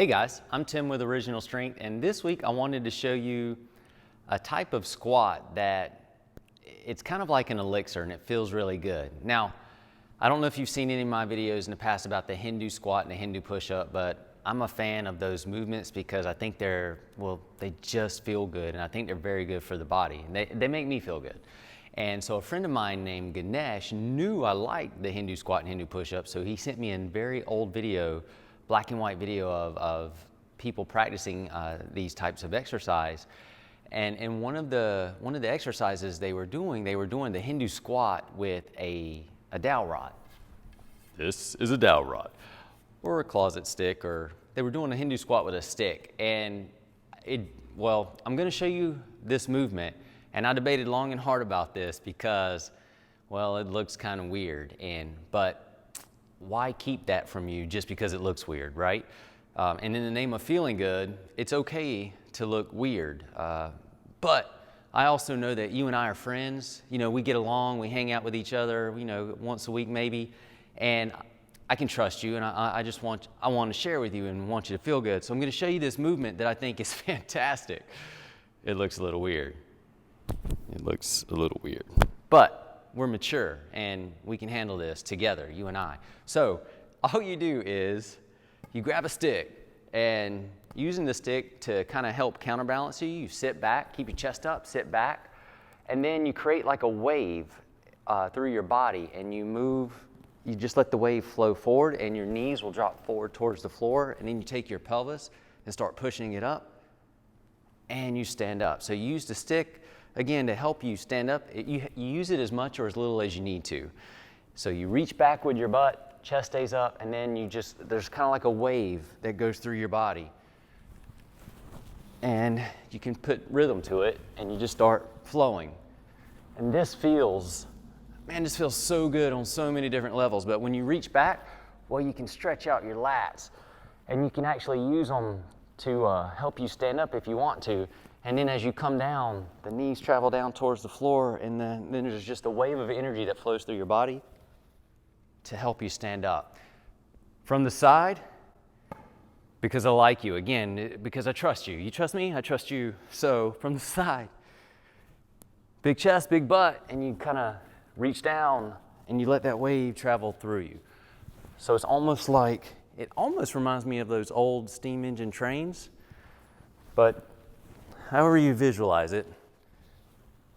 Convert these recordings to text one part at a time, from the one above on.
Hey guys, I'm Tim with Original Strength, and this week I wanted to show you a type of squat that it's kind of like an elixir and it feels really good. Now, I don't know if you've seen any of my videos in the past about the Hindu squat and the Hindu push-up, but I'm a fan of those movements because I think they just feel good, and I think they're very good for the body. And they make me feel good. And so a friend of mine named Ganesh knew I liked the Hindu squat and Hindu push-up, so he sent me a very old video, black and white video of people practicing these types of exercise. And one of the exercises they were doing the Hindu squat with a dowel rod. This is a dowel rod, or a closet stick, or they were doing a Hindu squat with a stick. And I'm gonna show you this movement, and I debated long and hard about this because, well, it looks kind of weird, but why keep that from you just because it looks weird, right? And in the name of feeling good, it's okay to look weird. But I also know that you and I are friends. You know, we get along, we hang out with each other, once a week maybe, and I can trust you, and I want to share with you and want you to feel good. So I'm going to show you this movement that I think is fantastic. It looks a little weird. But we're mature and we can handle this together, you and I. So all you do is you grab a stick, and using the stick to kind of help counterbalance you sit back, keep your chest up, sit back, and then you create like a wave through your body, and you just let the wave flow forward, and your knees will drop forward towards the floor, and then you take your pelvis and start pushing it up, and you stand up. So you use the stick again to help you stand up. You use it as much or as little as you need to. So you reach back with your butt, chest stays up, and then there's kind of like a wave that goes through your body. And you can put rhythm to it, and you just start flowing. And this feels so good on so many different levels. But when you reach back, well, you can stretch out your lats, and you can actually use them to help you stand up if you want to. And then as you come down, the knees travel down towards the floor, and then there's just a wave of energy that flows through your body to help you stand up. From the side, because I like you, again, because I trust you. You trust me, I trust you. So from the side, big chest, big butt, and you kind of reach down and you let that wave travel through you. So it almost reminds me of those old steam engine trains, but however you visualize it.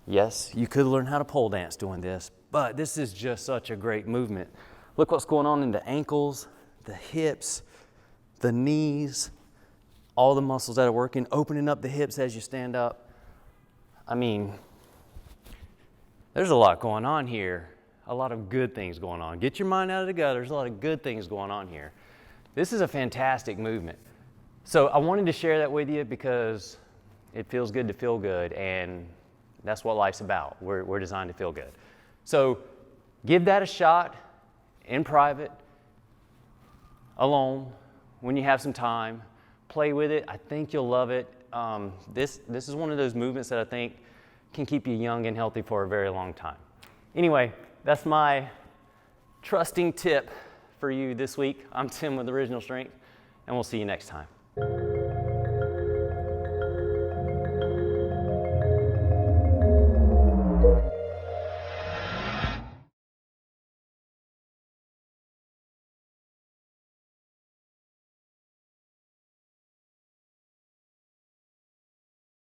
Yes, you could learn how to pole dance doing this, but this is just such a great movement. Look what's going on in the ankles, the hips, the knees, all the muscles that are working, opening up the hips as you stand up. I mean, there's a lot going on here, a lot of good things going on. Get your mind out of the gutter, there's a lot of good things going on here. This is a fantastic movement. So I wanted to share that with you because it feels good to feel good, and that's what life's about. We're designed to feel good. So give that a shot in private, alone, when you have some time. Play with it. I think you'll love it. This is one of those movements that I think can keep you young and healthy for a very long time. Anyway, that's my trusting tip for you this week. I'm Tim with Original Strength, and we'll see you next time.